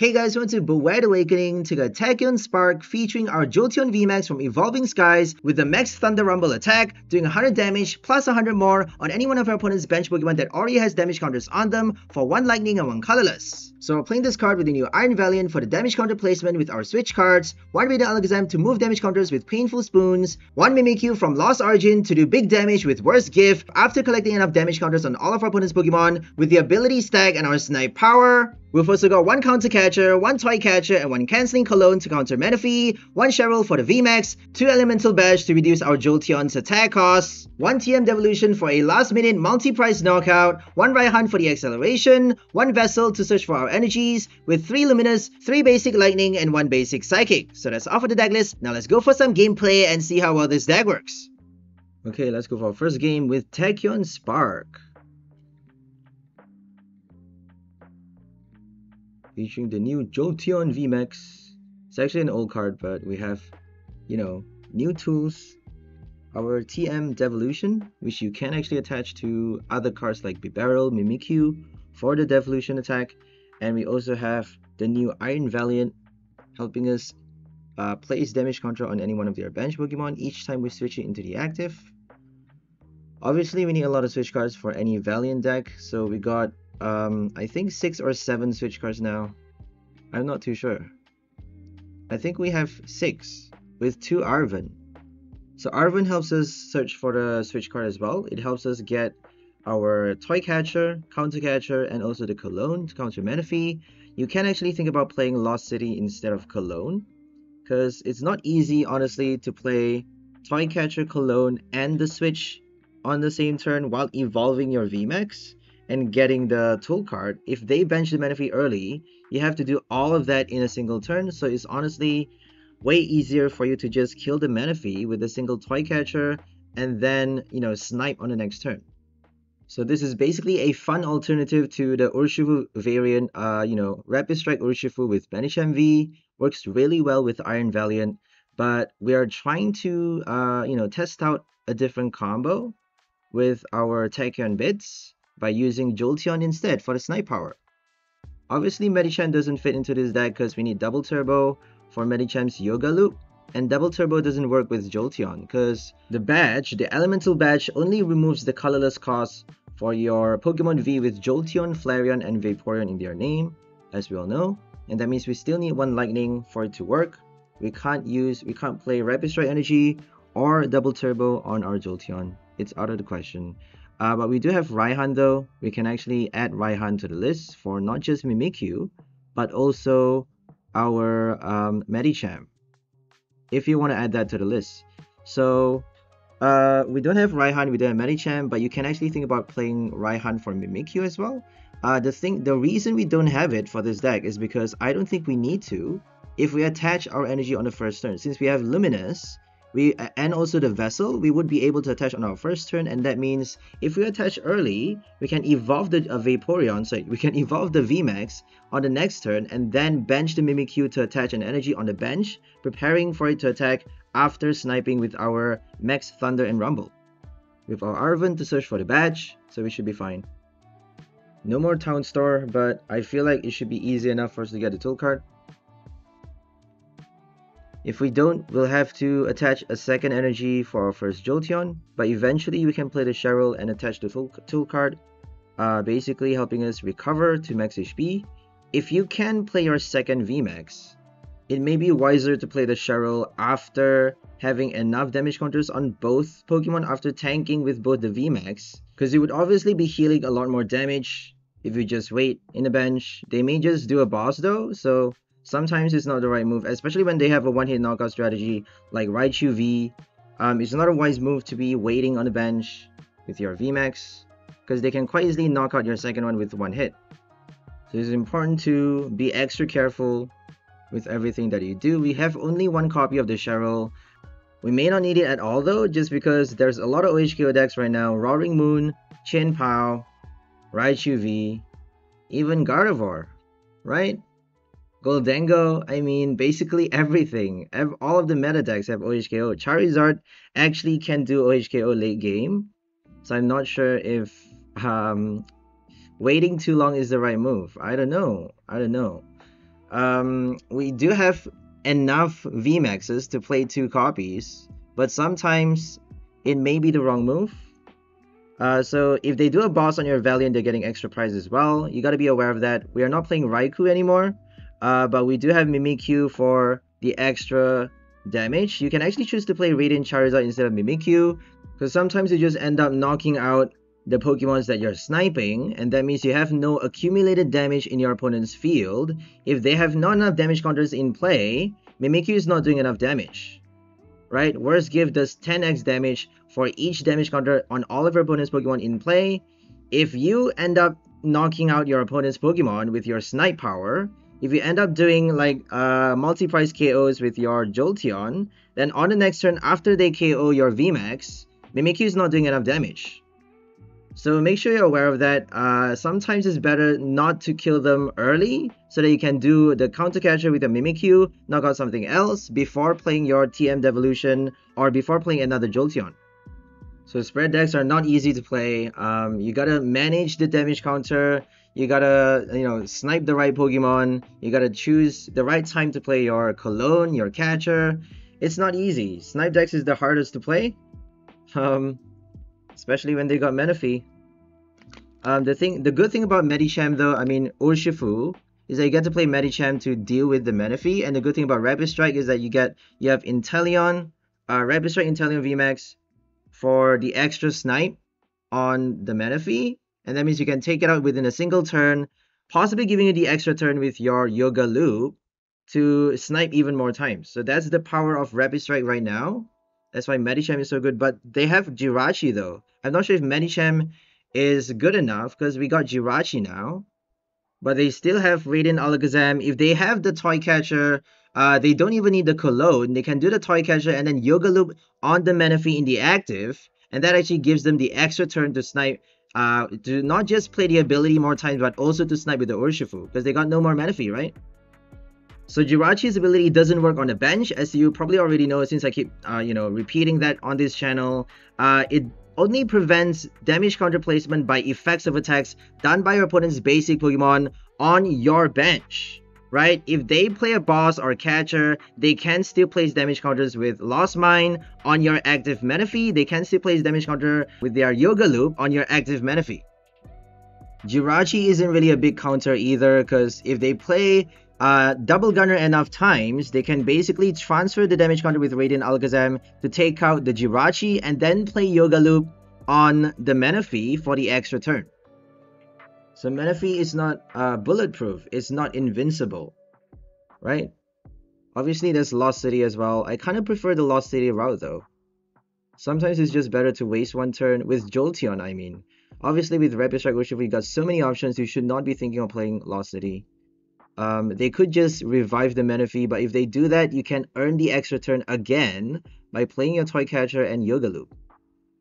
Hey guys, welcome to 𝑑𝑻𝑪𝒻𝑬. Took a Tachyon Spark featuring our Jolteon VMAX from Evolving Skies with the Max Thunder Rumble attack, doing 100 damage plus 100 more on any one of our opponent's bench Pokemon that already has damage counters on them for 1 lightning and 1 colorless. So we're playing this card with the new Iron Valiant for the damage counter placement with our switch cards, 1 Radiant Alakazam to move damage counters with Painful Spoons, 1 Mimikyu from Lost Origin to do big damage with 𝑽𝒊𝒐𝒂𝒓𝒍𝒄𝒂𝒄 after collecting enough damage counters on all of our opponent's Pokemon with the ability stack and our Snipe power. We've also got 1 Counter Catcher, 1 Toy Catcher, and 1 Canceling Cologne to counter Manaphy, 1 Cheryl for the VMAX, 2 Elemental Badge to reduce our Jolteon's attack costs, 1 TM Devolution for a last-minute multi-price knockout, 1 Raihan for the acceleration, 1 Vessel to search for our energies, with 3 Luminous, 3 Basic Lightning, and 1 Basic Psychic. So that's all for the deck list. Now let's go for some gameplay and see how well this deck works. Okay, let's go for our first game with Tachyon Spark, featuring the new Jolteon VMAX. It's actually an old card, but we have, new tools. Our TM Devolution, which you can actually attach to other cards like Bibarel, Mimikyu for the Devolution attack. And we also have the new Iron Valiant, helping us place damage counter on any one of their bench Pokemon each time we switch it into the active. Obviously, we need a lot of switch cards for any Valiant deck, so we got I think 6 or 7 switch cards now. I'm not too sure. I think we have 6 with 2 Arven. So Arven helps us search for the switch card as well. It helps us get our Toy Catcher, Counter Catcher, and also the Cologne to counter Manaphy. You can actually think about playing Lost City instead of Cologne, because it's not easy, honestly, to play Toy Catcher, Cologne, and the switch on the same turn while evolving your VMAX and getting the tool card. If they bench the Manaphy early, you have to do all of that in a single turn, so it's honestly way easier for you to just kill the Manaphy with a single Toy Catcher and then, snipe on the next turn. So this is basically a fun alternative to the Urshifu variant, Rapid Strike Urshifu with Medicham V. Works really well with Iron Valiant, but we are trying to, test out a different combo with our Tachyon bits by using Jolteon instead for the Snipe power. Obviously, Medicham doesn't fit into this deck because we need double turbo for Medicham's Yoga Loop, and double turbo doesn't work with Jolteon because the badge, the Elemental Badge, only removes the colorless cost for your Pokemon V with Jolteon, Flareon, and Vaporeon in their name, as we all know, and that means we still need 1 Lightning for it to work. We can't play Rapid Strike Energy or double turbo on our Jolteon. It's out of the question. But we do have Raihan though. We can actually add Raihan to the list for not just Mimikyu, but also our Medicham, if you want to add that to the list. So we don't have Raihan, we don't have Medicham, but you can actually think about playing Raihan for Mimikyu as well. The reason we don't have it for this deck is because I don't think we need to if we attach our energy on the first turn. Since we have Luminous, and also the Vessel, we would be able to attach on our first turn, and that means if we attach early, we can evolve the Vaporeon, so we can evolve the VMAX on the next turn, and then bench the Mimikyu to attach an energy on the bench, preparing for it to attack after sniping with our Max Thunder and Rumble. With our Arven to search for the badge, so we should be fine. No more Town Store, but I feel like it should be easy enough for us to get the tool card. If we don't, we'll have to attach a second energy for our first Jolteon, but eventually we can play the Cheryl and attach the tool card, basically helping us recover to max HP. If you can play your second VMAX, it may be wiser to play the Cheryl after having enough damage counters on both Pokemon after tanking with both the VMAX, because you would obviously be healing a lot more damage if you just wait in the bench. They may just do a boss though, so sometimes it's not the right move, especially when they have a one-hit knockout strategy like Raichu V. It's not a wise move to be waiting on the bench with your VMAX, because they can quite easily knock out your second one with 1 hit. So it's important to be extra careful with everything that you do. We have only 1 copy of the Cheryl. We may not need it at all though, just because there's a lot of OHKO decks right now. Roaring Moon, Chien-Pao, Raichu V, even Gardevoir, right? Goldengo, I mean, basically everything. All of the meta decks have OHKO. Charizard actually can do OHKO late game, so I'm not sure if waiting too long is the right move. I don't know. We do have enough VMAXs to play 2 copies, but sometimes it may be the wrong move. So if they do a boss on your Valiant, they're getting extra prize as well. You got to be aware of that. We are not playing Raikou anymore, but we do have Mimikyu for the extra damage. You can actually choose to play Radiant Charizard instead of Mimikyu, because sometimes you just end up knocking out the Pokemons that you're sniping, and that means you have no accumulated damage in your opponent's field. If they have not enough damage counters in play, Mimikyu is not doing enough damage, right? 𝑺𝒄𝒂𝒓𝒄 does 10x damage for each damage counter on all of your opponent's Pokemon in play. If you end up knocking out your opponent's Pokemon with your Snipe power, if you end up doing like multi-price KOs with your Jolteon, then on the next turn after they KO your VMAX, Mimikyu is not doing enough damage. So make sure you're aware of that. Sometimes it's better not to kill them early so that you can do the counter catcher with a Mimikyu, knock out something else before playing your TM Devolution or before playing another Jolteon. So spread decks are not easy to play. You gotta manage the damage counter. You gotta, snipe the right Pokemon. You gotta choose the right time to play your Cologne, your catcher. It's not easy. Snipe decks is the hardest to play. Especially when they got Menifee. The good thing about Medicham though, Urshifu, is that you get to play Medicham to deal with the Menifee, and the good thing about Rapid Strike is that you have Inteleon, Rapid Strike Inteleon VMAX for the extra snipe on the Menifee, and that means you can take it out within a single turn, possibly giving you the extra turn with your Yoga Loop to snipe even more times. So that's the power of Rapid Strike right now. That's why Medicham is so good, but they have Jirachi though. I'm not sure if Medicham is good enough because we got Jirachi now, but they still have Radiant Alakazam. If they have the Toy Catcher, they don't even need the Cologne. They can do the Toy Catcher and then Yoga Loop on the Menifee in the active, and that actually gives them the extra turn to snipe, to not just play the ability more times, but also to snipe with the Urshifu, because they got no more Menifee, right? So Jirachi's ability doesn't work on the bench, as you probably already know since I keep repeating that on this channel. It only prevents damage counter placement by effects of attacks done by your opponent's basic Pokemon on your bench, right? If they play a boss or catcher, they can still place damage counters with Lost Mine on your active Menifee. They can still place damage counter with their Yoga Loop on your active Menifee. Jirachi isn't really a big counter either, because if they play Double Gunner enough times, they can basically transfer the damage counter with Radiant Alakazam to take out the Jirachi and then play Yoga Loop on the Menifee for the extra turn. So Menifee is not bulletproof, it's not invincible, right? Obviously there's Lost City as well. I kind of prefer the Lost City route though. Sometimes it's just better to waste one turn with Jolteon, Obviously with Rapid Strike Urshifu, you got so many options, you should not be thinking of playing Lost City. They could just revive the Menifee, but if they do that, you can earn the extra turn again by playing your Toy Catcher and Yoga Loop.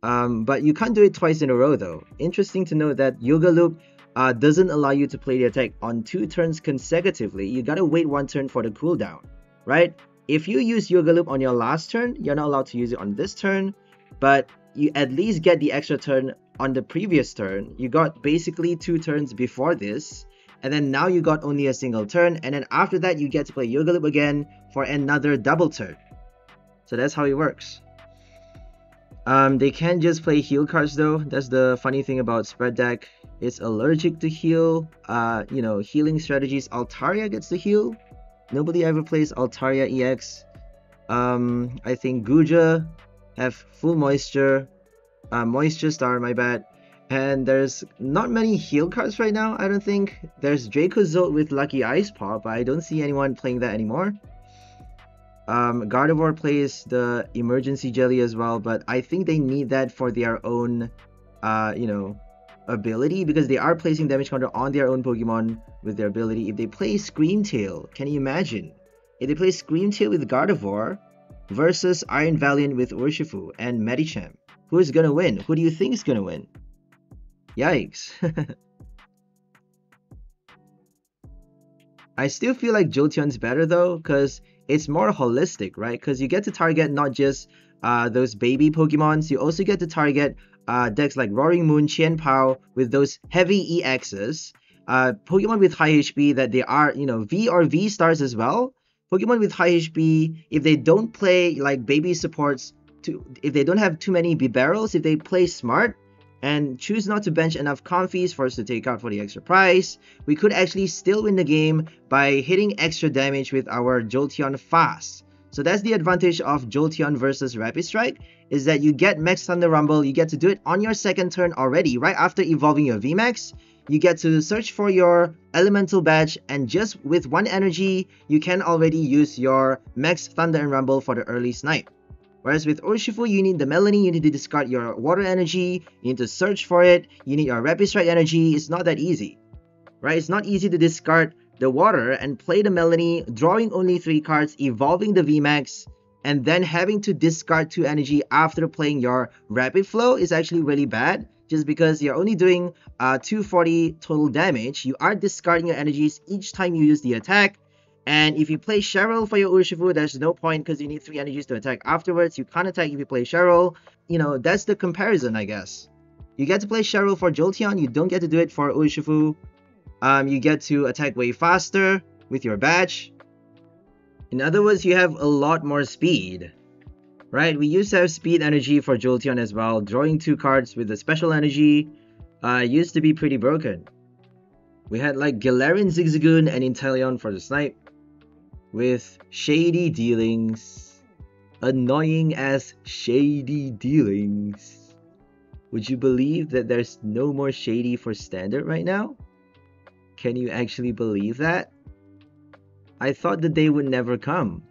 But you can't do it twice in a row though. Interesting to note that Yoga Loop doesn't allow you to play the attack on 2 turns consecutively. You gotta wait 1 turn for the cooldown, right? If you use Yoga Loop on your last turn, you're not allowed to use it on this turn, but you at least get the extra turn on the previous turn. You got basically 2 turns before this, and then now you got only a single turn, and then after that you get to play Yoga Loop again for another double turn. So that's how it works. They can just play heal cards though. That's the funny thing about spread deck. It's allergic to heal. Healing strategies. Altaria gets the heal. Nobody ever plays Altaria EX. I think Guja have full moisture. Moisture Star, my bad. And there's not many heal cards right now, I don't think. There's Dracozolt with Lucky Ice Pop, but I don't see anyone playing that anymore. Gardevoir plays the Emergency Jelly as well, but I think they need that for their own, ability, because they are placing damage counter on their own Pokemon with their ability. If they play Screamtail, can you imagine? If they play Screamtail with Gardevoir versus Iron Valiant with Urshifu and Medicham, who is gonna win? Who do you think is gonna win? Yikes. I still feel like Jolteon's better though, because it's more holistic, right? Because you get to target not just those baby Pokemons, you also get to target decks like Roaring Moon, Qian Pao with those heavy EXs. Pokemon with high HP that they are, V or V stars as well. Pokemon with high HP, if they don't play like baby supports, if they don't have too many Bibarels, if they play smart and choose not to bench enough Comfies for us to take out for the extra price, we could actually still win the game by hitting extra damage with our Jolteon fast. So that's the advantage of Jolteon versus Rapid Strike, is that you get Max Thunder Rumble, you get to do it on your second turn already, right after evolving your VMAX. You get to search for your Elemental Badge, and just with one energy, you can already use your Max Thunder and Rumble for the early snipe. Whereas with Urshifu, you need the Melanie, you need to discard your water energy, you need to search for it, you need your Rapid Strike energy. It's not that easy, right? It's not easy to discard the water and play the Melanie, drawing only 3 cards, evolving the VMAX, and then having to discard 2 energy after playing your Rapid Flow is actually really bad. Just because you're only doing 240 total damage, you are discarding your energies each time you use the attack. And if you play Cheryl for your Urshifu, there's no point because you need 3 energies to attack afterwards. You can't attack if you play Cheryl. That's the comparison, I guess. You get to play Cheryl for Jolteon, you don't get to do it for Urshifu. You get to attack way faster with your badge. In other words, you have a lot more speed. Right, we used to have speed energy for Jolteon as well. Drawing 2 cards with the special energy used to be pretty broken. We had like Galarian Zigzagoon and Inteleon for the snipe, with shady dealings. Annoying as shady dealings. Would you believe that there's no more shady for standard right now? Can you actually believe that? I thought the day would never come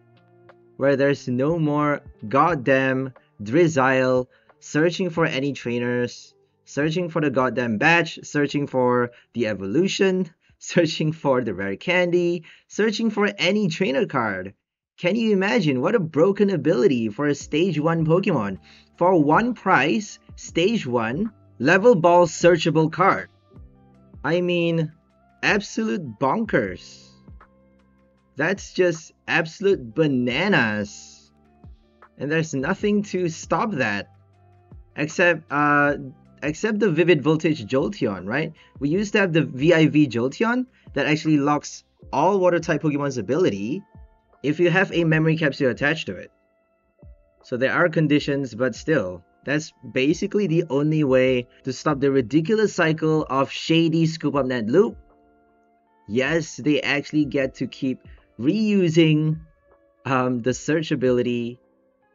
where there's no more goddamn Drizzile searching for any trainers, searching for the goddamn badge, searching for the evolution, searching for the rare candy, searching for any trainer card. Can you imagine what a broken ability for a stage 1 Pokemon? For 1 price, stage 1, level ball searchable card. I mean, absolute bonkers. That's just absolute bananas. And there's nothing to stop that. Except the Vivid Voltage Jolteon, right? We used to have the VIV Jolteon that actually locks all water type Pokemon's ability if you have a memory capsule attached to it. So there are conditions, but still, that's basically the only way to stop the ridiculous cycle of shady scoop up net loop. Yes, they actually get to keep reusing the search ability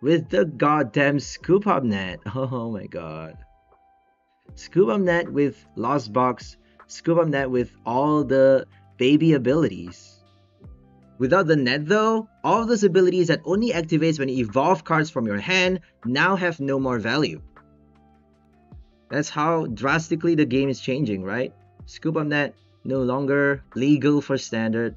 with the goddamn scoop up net. Oh my god. Scoop up net with Lost Box, scoop up net with all the baby abilities. Without the net though, all of those abilities that only activates when you evolve cards from your hand now have no more value. That's how drastically the game is changing, right? Scoop up net no longer legal for standard.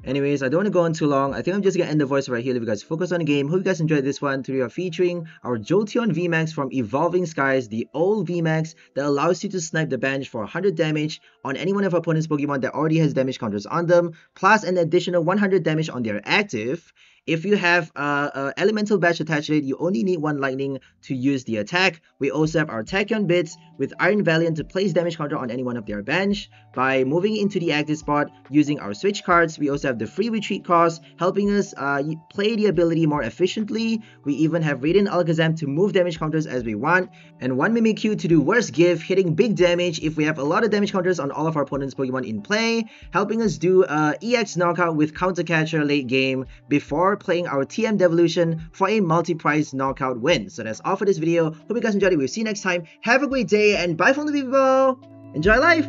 Anyways, I don't want to go on too long. I think I'm just going to end the voice right here. Leave you guys focus on the game. Hope you guys enjoyed this one. Today we are featuring our Jolteon VMAX from Evolving Skies, the old VMAX that allows you to snipe the bench for 100 damage on any one of our opponent's Pokemon that already has damage counters on them, plus an additional 100 damage on their active. If you have Elemental Badge attached to it, you only need 1 lightning to use the attack. We also have our Tachyon Bits with Iron Valiant to place damage counter on any one of their bench. By moving into the active spot using our switch cards, we also have the free retreat cost, helping us play the ability more efficiently. We even have Radiant Alakazam to move damage counters as we want, and 1 Mimikyu to do 𝑽𝒊𝒐𝒂𝒓𝒍𝒄, hitting big damage if we have a lot of damage counters on all of our opponent's Pokemon in play, helping us do EX knockout with Counter Catcher late game before playing our TM Devolution for a multi-prize knockout win. So that's all for this video. Hope you guys enjoyed it. We'll see you next time. Have a great day and bye from the people. Enjoy life!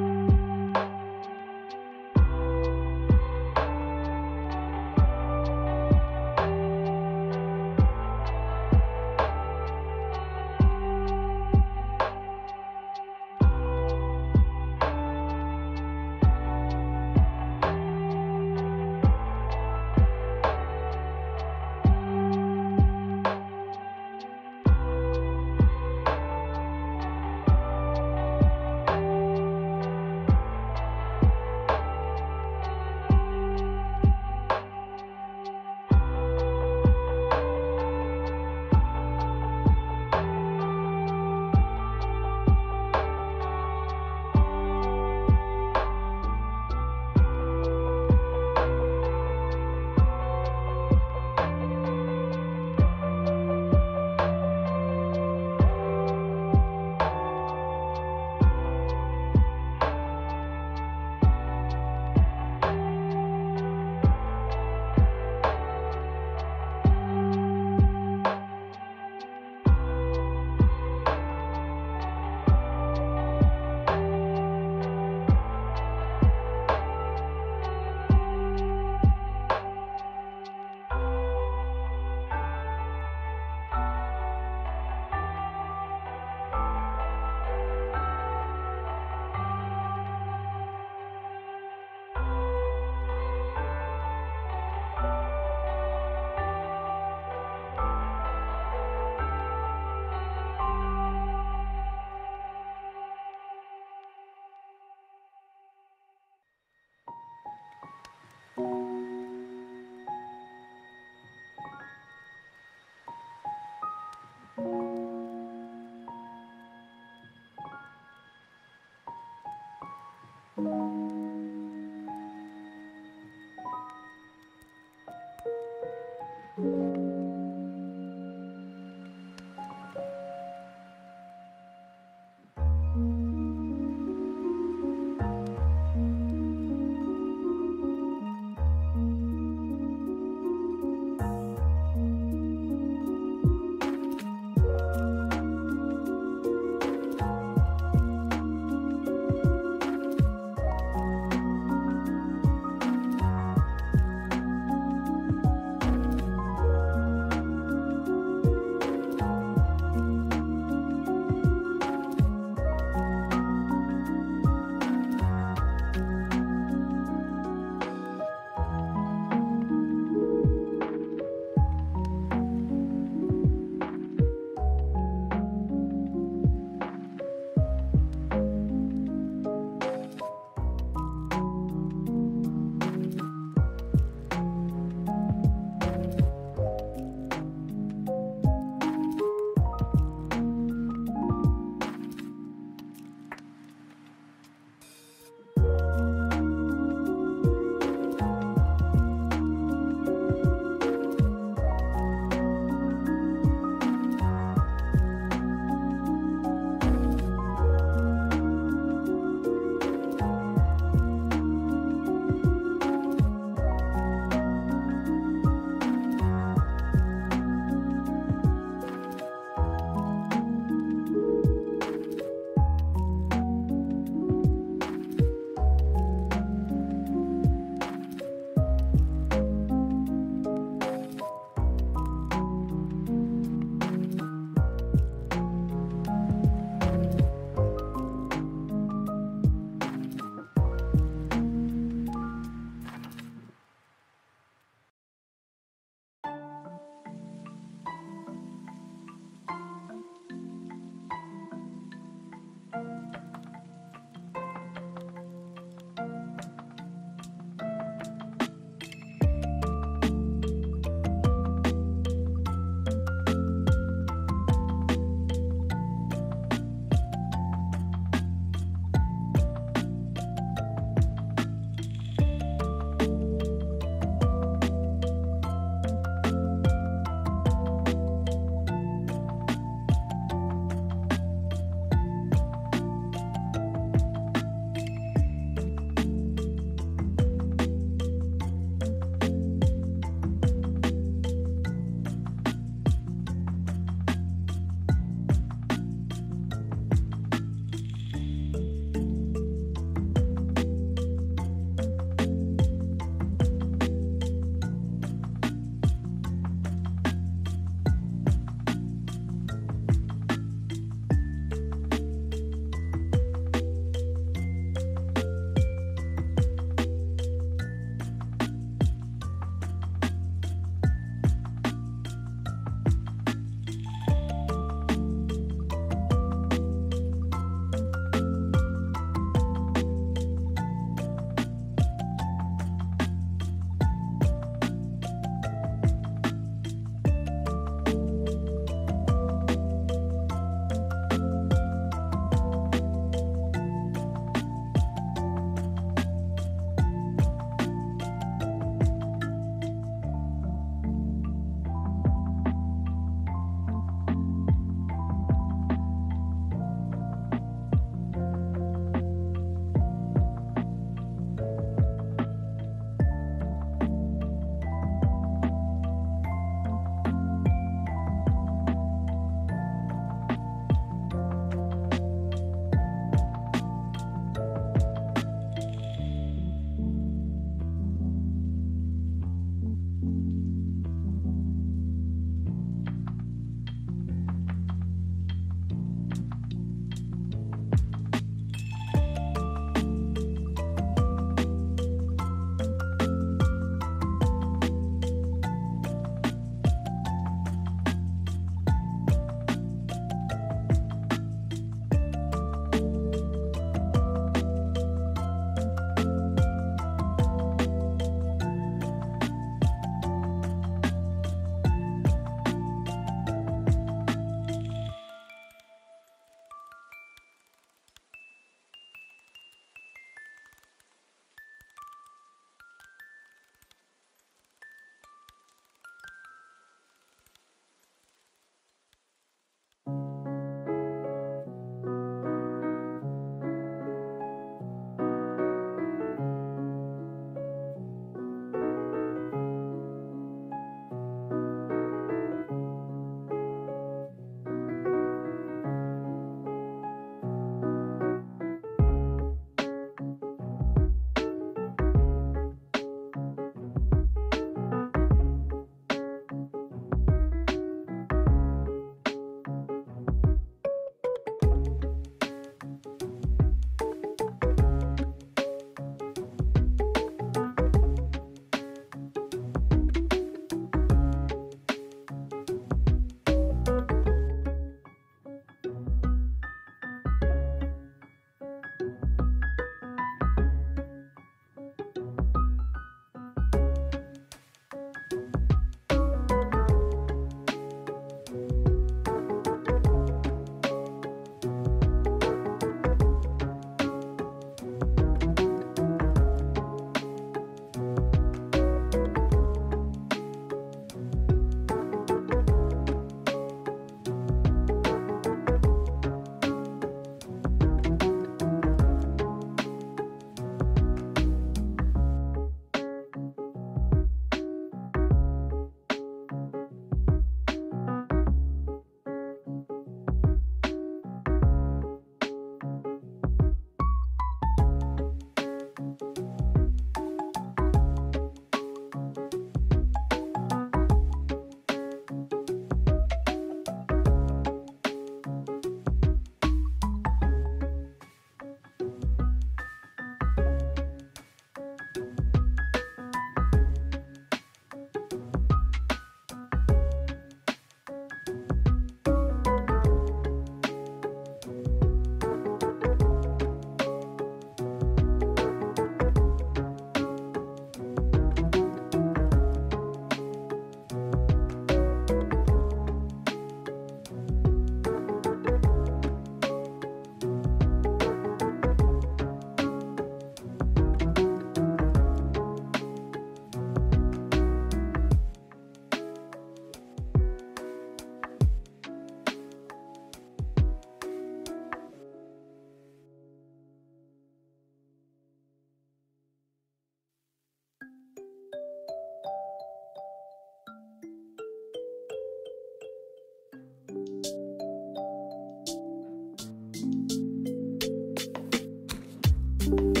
you.